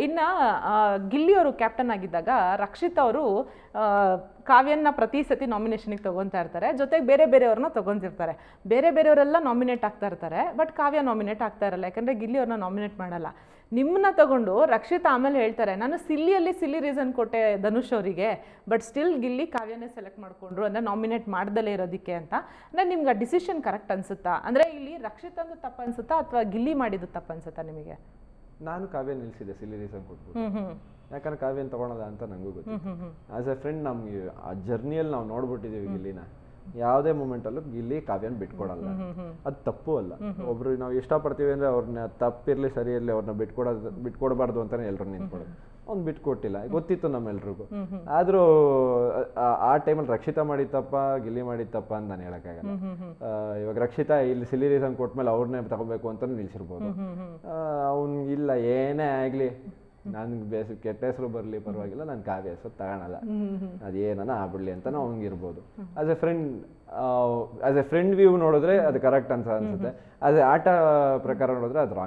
ಇನ್ನು ಗಿಲ್ಲಿಯವರು ಕ್ಯಾಪ್ಟನ್ ಆಗಿದ್ದಾಗ ರಕ್ಷಿತ್ ಅವರು ಕಾವ್ಯನ ಪ್ರತಿ ಸತಿ ನಾಮಿನೇಷನ್ಗೆ ತೊಗೊತಾ ಇರ್ತಾರೆ, ಜೊತೆಗೆ ಬೇರೆ ಬೇರೆಯವ್ರನ್ನ ತೊಗೊತಿರ್ತಾರೆ. ಬೇರೆಯವರೆಲ್ಲ ನಾಮಿನೇಟ್ ಆಗ್ತಾ ಇರ್ತಾರೆ, ಬಟ್ ಕಾವ್ಯ ನಾಮಿನೇಟ್ ಆಗ್ತಾ ಇರಲ್ಲ, ಯಾಕಂದರೆ ಗಿಲ್ಲಿಯವ್ರನ್ನ ನಾಮಿನೇಟ್ ಮಾಡಲ್ಲ. ನಿಮ್ಮನ್ನ ತಗೊಂಡು ರಕ್ಷಿತ್ ಆಮೇಲೆ ಹೇಳ್ತಾರೆ, ನಾನು ಸಿಲ್ಲಿ ರೀಸನ್ ಕೊಟ್ಟೆ ಧನುಷ್ ಅವರಿಗೆ, ಬಟ್ ಸ್ಟಿಲ್ ಗಿಲ್ಲಿ ಕಾವ್ಯನೇ ಸೆಲೆಕ್ಟ್ ಮಾಡಿಕೊಂಡ್ರು ಅಂದರೆ ನಾಮಿನೇಟ್ ಮಾಡ್ದಲೇ ಇರೋದಕ್ಕೆ ಅಂತ. ಅಂದರೆ ನಿಮ್ಗೆ ಆ ಡಿಸಿಷನ್ ಕರೆಕ್ಟ್ ಅನ್ಸುತ್ತಾ? ಅಂದರೆ ಇಲ್ಲಿ ರಕ್ಷಿತ್ ಅಂದು ತಪ್ಪು ಅನ್ಸುತ್ತಾ ಅಥವಾ ಗಿಲ್ಲಿ ಮಾಡಿದ್ದು ತಪ್ಪು ಅನ್ಸುತ್ತಾ ನಿಮಗೆ? ನಾನು ಕಾವ್ಯ ನಿಲ್ಸಿದೆ ಸಿಲ್ಲಿ ರೀಸನ್ ಕೊಟ್ಬಿಟ್ಟು. ಯಾಕಂದ್ರೆ ಕಾವ್ಯನ ತಗೊಳದ ಅಂತ ನಂಗೂ ಗೊತ್ತು. ಆಸ್ ಎ ಫ್ರೆಂಡ್ ನಮ್ಗೆ ಆ ಜರ್ನಿಯಲ್ಲಿ ನಾವು ನೋಡ್ಬಿಟ್ಟಿದೀವಿ ಗಿಲ್ಲಿನ. ಯಾವುದೇ ಮೂಮೆಂಟ್ ಅಲ್ಲೂ ಗಿಲ್ಲಿ ಕಾವ್ಯನ ಬಿಟ್ಕೊಡಲ್ಲ, ಅದು ತಪ್ಪು ಅಲ್ಲ. ಒಬ್ರು ನಾವು ಇಷ್ಟಪಡ್ತೀವಿ ಅಂದ್ರೆ ಅವ್ರನ್ನ ತಪ್ಪಿರ್ಲಿ ಸರಿ ಇರ್ಲಿ ಅವ್ರನ್ನ ಬಿಟ್ಕೊಡ್ಬಾರ್ದು ಅಂತಾನೆ ಎಲ್ರು ನಿಂತ್ಕೊಡೋದು. ಅವ್ನು ಬಿಟ್ಕೊಟ್ಟಿಲ್ಲ, ಗೊತ್ತಿತ್ತು ನಮ್ಮೆಲ್ರಿಗೂ. ಆದ್ರೂ ಆ ಟೈಮಲ್ಲಿ ರಕ್ಷಿತಾ ಮಾಡಿತ್ತಪ್ಪ ಗಿಲ್ಲಿ ಮಾಡಿತ್ತಪ್ಪ ಅಂತ ನಾನು ಹೇಳಕ್ಕಾಗಲ್ಲ. ಇವಾಗ ರಕ್ಷಿತಾ ಇಲ್ಲಿ ಸಿಲ್ಲಿ ರೀಸನ್ ಕೊಟ್ಮೇಲೆ ಅವ್ರನ್ನೇ ತಗೋಬೇಕು ಅಂತ ನಿಲ್ಸಿರ್ಬೋದು. ಅವ್ನಿಗಿಲ್ಲ, ಏನೇ ಆಗ್ಲಿ ನನ್ಗೆ ಕೆಟ್ಟ ಹೆಸರು ಬರಲಿ ಪರವಾಗಿಲ್ಲ, ನಾನು ಕಾವ್ಯ ಹೆಸರು ತಗೊಳಲ್ಲ, ಅದೇನ ಆಗ್ಬಿಡ್ಲಿ ಅಂತಾನು ಅವ್ನಿಗಿರ್ಬೋದು. ಆಸ್ ಎ ಫ್ರೆಂಡ್ ವ್ಯೂ ನೋಡಿದ್ರೆ ಅದು ಕರೆಕ್ಟ್ ಅಂತ ಅನ್ಸುತ್ತೆ. ಆಸ್ ಎ ಆಟ ಪ್ರಕಾರ ನೋಡಿದ್ರೆ ಅದು ರಾಂಗ್.